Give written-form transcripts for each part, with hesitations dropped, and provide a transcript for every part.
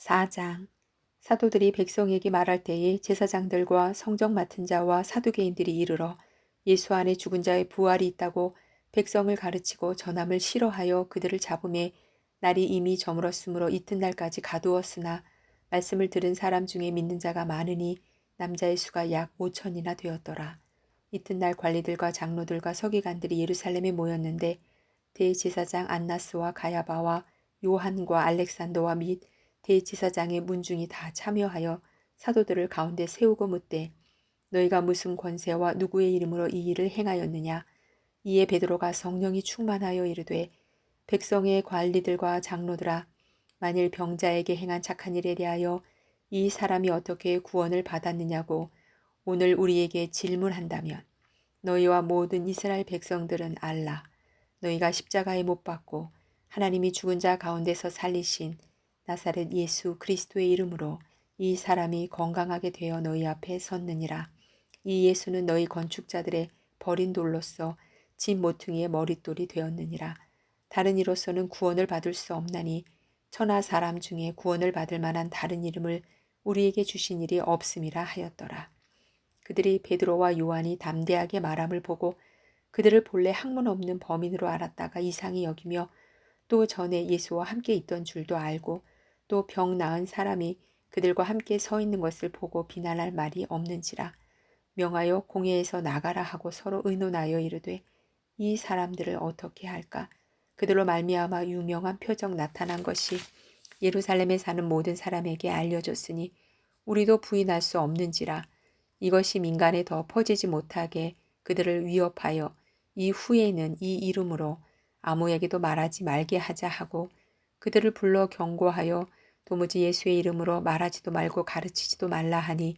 4장. 사도들이 백성에게 말할 때에 제사장들과 성적 맡은 자와 사두개인들이 이르러 예수 안에 죽은 자의 부활이 있다고 백성을 가르치고 전함을 싫어하여 그들을 잡음에 날이 이미 저물었으므로 이튿날까지 가두었으나 말씀을 들은 사람 중에 믿는 자가 많으니 남자의 수가 약 5천이나 되었더라. 이튿날 관리들과 장로들과 서기관들이 예루살렘에 모였는데 대제사장 안나스와 가야바와 요한과 알렉산더와 및 대제사장의 문중이 다 참여하여 사도들을 가운데 세우고 묻되 너희가 무슨 권세와 누구의 이름으로 이 일을 행하였느냐. 이에 베드로가 성령이 충만하여 이르되 백성의 관리들과 장로들아 만일 병자에게 행한 착한 일에 대하여 이 사람이 어떻게 구원을 받았느냐고 오늘 우리에게 질문한다면 너희와 모든 이스라엘 백성들은 알라. 너희가 십자가에 못 박고 하나님이 죽은 자 가운데서 살리신 나사렛 예수 그리스도의 이름으로 이 사람이 건강하게 되어 너희 앞에 섰느니라. 이 예수는 너희 건축자들의 버린 돌로서 집 모퉁이의 머릿돌이 되었느니라. 다른 이로서는 구원을 받을 수 없나니 천하 사람 중에 구원을 받을 만한 다른 이름을 우리에게 주신 일이 없음이라 하였더라. 그들이 베드로와 요한이 담대하게 말함을 보고 그들을 본래 학문 없는 범인으로 알았다가 이상히 여기며 또 전에 예수와 함께 있던 줄도 알고 또 병 나은 사람이 그들과 함께 서 있는 것을 보고 비난할 말이 없는지라 명하여 공회에서 나가라 하고 서로 의논하여 이르되 이 사람들을 어떻게 할까. 그들로 말미암아 유명한 표적 나타난 것이 예루살렘에 사는 모든 사람에게 알려졌으니 우리도 부인할 수 없는지라. 이것이 민간에 더 퍼지지 못하게 그들을 위협하여 이후에는 이 이름으로 아무에게도 말하지 말게 하자 하고 그들을 불러 경고하여 도무지 예수의 이름으로 말하지도 말고 가르치지도 말라 하니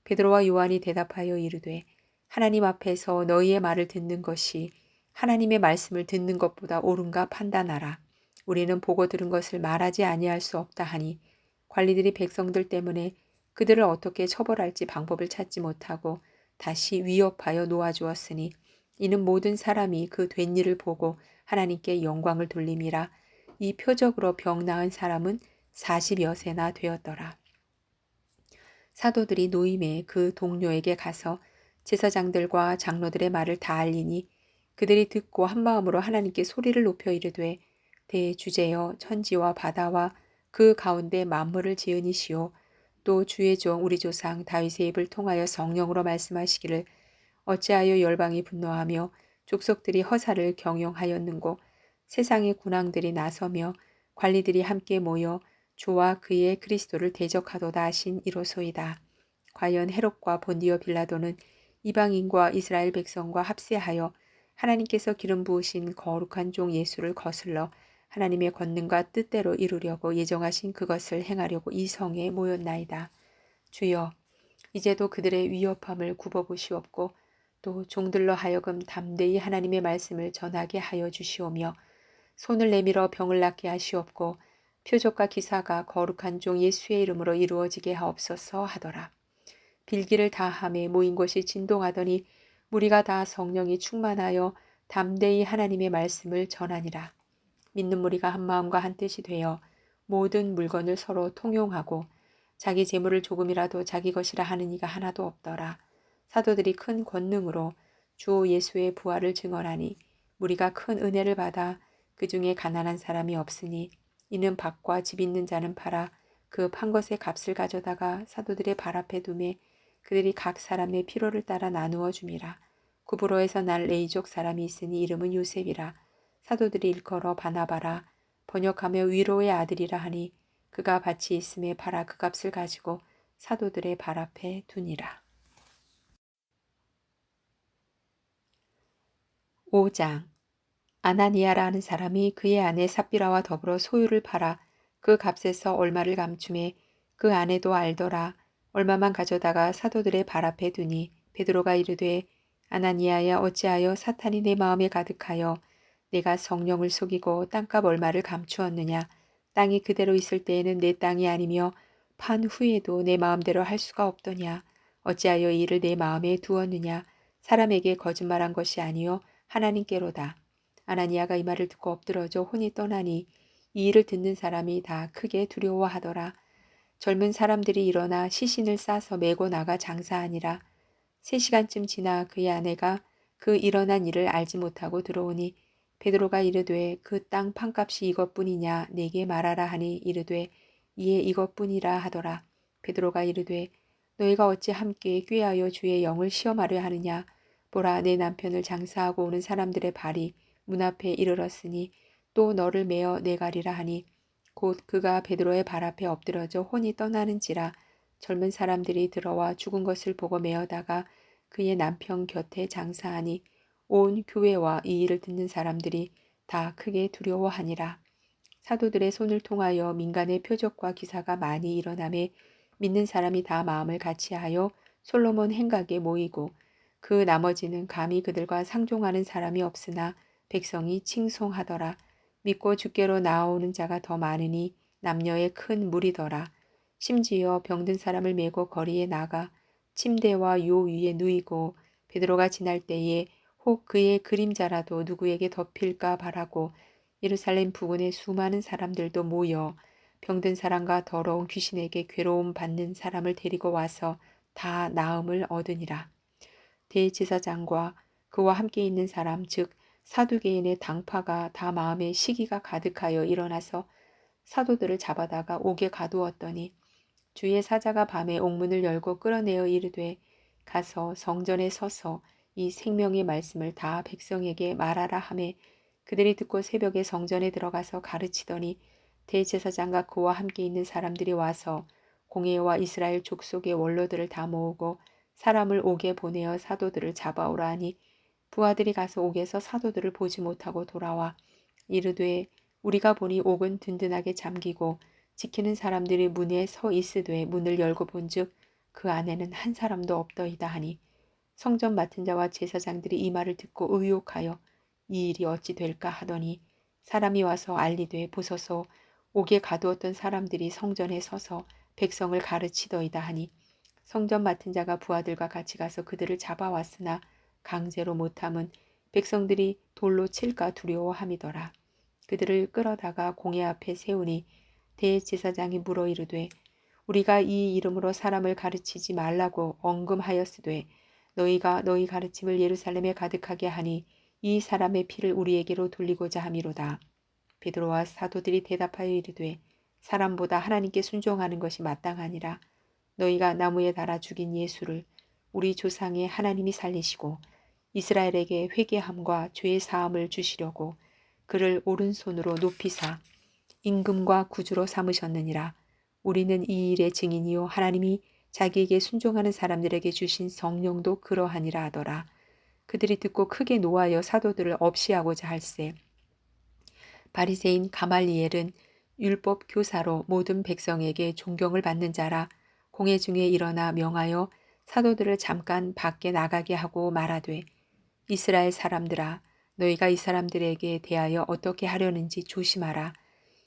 베드로와 요한이 대답하여 이르되 하나님 앞에서 너희의 말을 듣는 것이 하나님의 말씀을 듣는 것보다 옳은가 판단하라. 우리는 보고 들은 것을 말하지 아니할 수 없다 하니 관리들이 백성들 때문에 그들을 어떻게 처벌할지 방법을 찾지 못하고 다시 위협하여 놓아주었으니 이는 모든 사람이 그 된 일을 보고 하나님께 영광을 돌림이라. 이 표적으로 병 나은 사람은 40여세나 되었더라. 사도들이 노임에 그 동료에게 가서 제사장들과 장로들의 말을 다 알리니 그들이 듣고 한마음으로 하나님께 소리를 높여 이르되 대주제여 천지와 바다와 그 가운데 만물을 지으니시오 또 주의 종 우리 조상 다윗의 입을 통하여 성령으로 말씀하시기를 어찌하여 열방이 분노하며 족속들이 허사를 경영하였는고 세상의 군왕들이 나서며 관리들이 함께 모여 주와 그의 그리스도를 대적하도다 하신 이로소이다. 과연 헤롯과 본디오 빌라도는 이방인과 이스라엘 백성과 합세하여 하나님께서 기름 부으신 거룩한 종 예수를 거슬러 하나님의 권능과 뜻대로 이루려고 예정하신 그것을 행하려고 이 성에 모였나이다. 주여 이제도 그들의 위협함을 굽어보시옵고 또 종들로 하여금 담대히 하나님의 말씀을 전하게 하여 주시오며 손을 내밀어 병을 낫게 하시옵고 표적과 기사가 거룩한 종 예수의 이름으로 이루어지게 하옵소서 하더라. 빌기를 다함에 모인 곳이 진동하더니 무리가 다 성령이 충만하여 담대히 하나님의 말씀을 전하니라. 믿는 무리가 한 마음과 한 뜻이 되어 모든 물건을 서로 통용하고 자기 재물을 조금이라도 자기 것이라 하는 이가 하나도 없더라. 사도들이 큰 권능으로 주 예수의 부활을 증언하니 무리가 큰 은혜를 받아 그 중에 가난한 사람이 없으니 이는 밭과 집 있는 자는 팔아 그 판 것의 값을 가져다가 사도들의 발 앞에 두매 그들이 각 사람의 필요를 따라 나누어 줌이라. 구브로에서 날 레이족 사람이 있으니 이름은 요셉이라. 사도들이 일컬어 바나바라 번역하며 위로의 아들이라 하니 그가 밭이 있음에 팔아 그 값을 가지고 사도들의 발 앞에 두니라. 5장. 아나니아라는 사람이 그의 아내 삽비라와 더불어 소유를 팔아 그 값에서 얼마를 감춤해 그 아내도 알더라. 얼마만 가져다가 사도들의 발 앞에 두니 베드로가 이르되 아나니아야 어찌하여 사탄이 내 마음에 가득하여 내가 성령을 속이고 땅값 얼마를 감추었느냐. 땅이 그대로 있을 때에는 내 땅이 아니며 판 후에도 내 마음대로 할 수가 없더냐. 어찌하여 이 일을 내 마음에 두었느냐. 사람에게 거짓말한 것이 아니요 하나님께로다. 아나니아가 이 말을 듣고 엎드러져 혼이 떠나니 이 일을 듣는 사람이 다 크게 두려워하더라. 젊은 사람들이 일어나 시신을 싸서 메고 나가 장사하니라. 3시간쯤 지나 그의 아내가 그 일어난 일을 알지 못하고 들어오니 베드로가 이르되 그 땅 판값이 이것뿐이냐 내게 말하라 하니 이르되 이에 이것뿐이라 하더라. 베드로가 이르되 너희가 어찌 함께 꾀하여 주의 영을 시험하려 하느냐. 보라 내 남편을 장사하고 오는 사람들의 발이 문 앞에 이르렀으니 또 너를 메어 내가리라 하니 곧 그가 베드로의 발 앞에 엎드러져 혼이 떠나는지라. 젊은 사람들이 들어와 죽은 것을 보고 메어다가 그의 남편 곁에 장사하니 온 교회와 이 일을 듣는 사람들이 다 크게 두려워하니라. 사도들의 손을 통하여 민간의 표적과 기사가 많이 일어나매 믿는 사람이 다 마음을 같이하여 솔로몬 행각에 모이고 그 나머지는 감히 그들과 상종하는 사람이 없으나 백성이 칭송하더라. 믿고 주께로 나아오는 자가 더 많으니 남녀의 큰 무리더라. 심지어 병든 사람을 메고 거리에 나가 침대와 요 위에 누이고 베드로가 지날 때에 혹 그의 그림자라도 누구에게 덮일까 바라고 예루살렘 부근에 수많은 사람들도 모여 병든 사람과 더러운 귀신에게 괴로움 받는 사람을 데리고 와서 다 나음을 얻으니라. 대제사장과 그와 함께 있는 사람 즉 사두개인의 당파가 다 마음에 시기가 가득하여 일어나서 사도들을 잡아다가 옥에 가두었더니 주의 사자가 밤에 옥문을 열고 끌어내어 이르되 가서 성전에 서서 이 생명의 말씀을 다 백성에게 말하라 하매 그들이 듣고 새벽에 성전에 들어가서 가르치더니 대제사장과 그와 함께 있는 사람들이 와서 공회와 이스라엘 족속의 원로들을 다 모으고 사람을 옥에 보내어 사도들을 잡아오라 하니 부하들이 가서 옥에서 사도들을 보지 못하고 돌아와 이르되 우리가 보니 옥은 든든하게 잠기고 지키는 사람들이 문에 서 있으되 문을 열고 본즉 그 안에는 한 사람도 없더이다 하니 성전 맡은 자와 제사장들이 이 말을 듣고 의혹하여 이 일이 어찌 될까 하더니 사람이 와서 알리되 보소서 옥에 가두었던 사람들이 성전에 서서 백성을 가르치더이다 하니 성전 맡은 자가 부하들과 같이 가서 그들을 잡아왔으나 강제로 못함은 백성들이 돌로 칠까 두려워함이더라. 그들을 끌어다가 공회 앞에 세우니 대제사장이 물어 이르되 우리가 이 이름으로 사람을 가르치지 말라고 언금하였으되 너희가 너희 가르침을 예루살렘에 가득하게 하니 이 사람의 피를 우리에게로 돌리고자 함이로다. 베드로와 사도들이 대답하여 이르되 사람보다 하나님께 순종하는 것이 마땅하니라. 너희가 나무에 달아 죽인 예수를 우리 조상의 하나님이 살리시고 이스라엘에게 회개함과 죄의 사함을 주시려고 그를 오른손으로 높이사 임금과 구주로 삼으셨느니라. 우리는 이 일의 증인이요 하나님이 자기에게 순종하는 사람들에게 주신 성령도 그러하니라 하더라. 그들이 듣고 크게 노하여 사도들을 없이하고자 할세. 바리새인 가말리엘은 율법 교사로 모든 백성에게 존경을 받는 자라. 공회 중에 일어나 명하여 사도들을 잠깐 밖에 나가게 하고 말하되 이스라엘 사람들아 너희가 이 사람들에게 대하여 어떻게 하려는지 조심하라.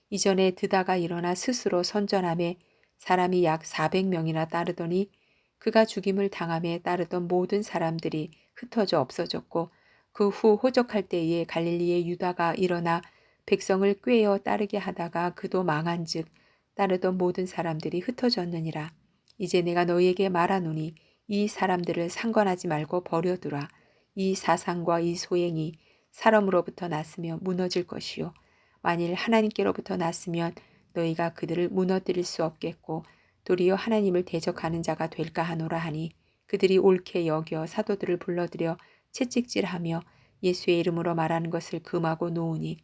이전에 드다가 일어나 스스로 선전함에 사람이 약 400명이나 따르더니 그가 죽임을 당함에 따르던 모든 사람들이 흩어져 없어졌고 그 후 호적할 때에 갈릴리의 유다가 일어나 백성을 꾀어 따르게 하다가 그도 망한즉 따르던 모든 사람들이 흩어졌느니라. 이제 내가 너희에게 말하노니 이 사람들을 상관하지 말고 버려두라. 이 사상과 이 소행이 사람으로부터 났으며 무너질 것이요 만일 하나님께로부터 났으면 너희가 그들을 무너뜨릴 수 없겠고 도리어 하나님을 대적하는 자가 될까 하노라 하니 그들이 옳게 여겨 사도들을 불러들여 채찍질하며 예수의 이름으로 말하는 것을 금하고 놓으니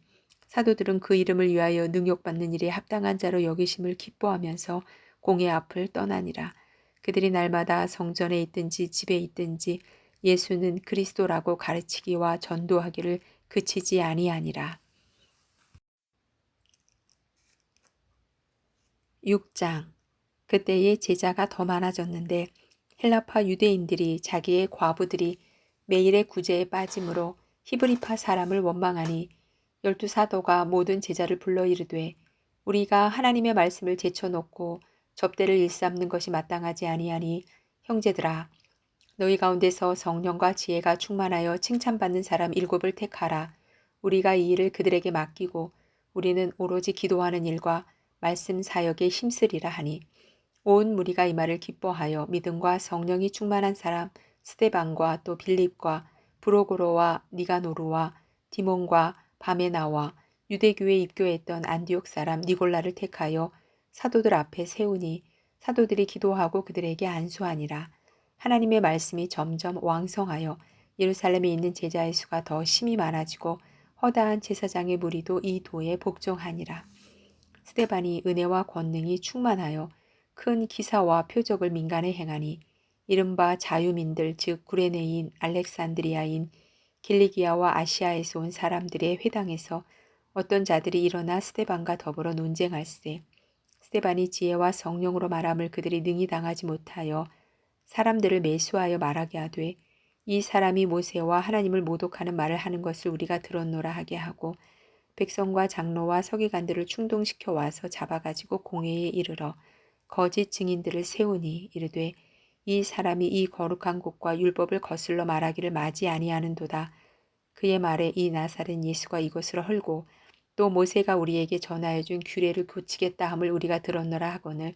사도들은 그 이름을 위하여 능욕받는 일에 합당한 자로 여기심을 기뻐하면서 공회 앞을 떠나니라. 그들이 날마다 성전에 있든지 집에 있든지 예수는 그리스도라고 가르치기와 전도하기를 그치지 아니하니라. 6장. 그때에 제자가 더 많아졌는데 헬라파 유대인들이 자기의 과부들이 매일의 구제에 빠짐으로 히브리파 사람을 원망하니 12사도가 모든 제자를 불러 이르되 우리가 하나님의 말씀을 제쳐놓고 접대를 일삼는 것이 마땅하지 아니하니 형제들아 너희 가운데서 성령과 지혜가 충만하여 칭찬받는 사람 7을 택하라. 우리가 이 일을 그들에게 맡기고 우리는 오로지 기도하는 일과 말씀 사역에 힘쓰리라 하니 온 무리가 이 말을 기뻐하여 믿음과 성령이 충만한 사람 스데반과 또 빌립과 브로고로와 니가노르와 디몬과 바메나와 유대교에 입교했던 안디옥 사람 니골라를 택하여 사도들 앞에 세우니 사도들이 기도하고 그들에게 안수하니라. 하나님의 말씀이 점점 왕성하여 예루살렘에 있는 제자의 수가 더 심히 많아지고 허다한 제사장의 무리도 이 도에 복종하니라. 스데반이 은혜와 권능이 충만하여 큰 기사와 표적을 민간에 행하니 이른바 자유민들 즉 구레네인 알렉산드리아인 길리기아와 아시아에서 온 사람들의 회당에서 어떤 자들이 일어나 스데반과 더불어 논쟁할세. 스데반이 지혜와 성령으로 말함을 그들이 능히 당하지 못하여 사람들을 매수하여 말하게 하되 이 사람이 모세와 하나님을 모독하는 말을 하는 것을 우리가 들었노라 하게 하고 백성과 장로와 서기관들을 충동시켜 와서 잡아가지고 공회에 이르러 거짓 증인들을 세우니 이르되 이 사람이 이 거룩한 곳과 율법을 거슬러 말하기를 마지 아니하는도다. 그의 말에 이 나사렛 예수가 이것을 헐고 또 모세가 우리에게 전하여 준 규례를 고치겠다 함을 우리가 들었노라 하거늘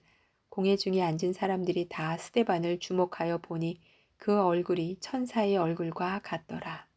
공회 중에 앉은 사람들이 다 스데반을 주목하여 보니 그 얼굴이 천사의 얼굴과 같더라.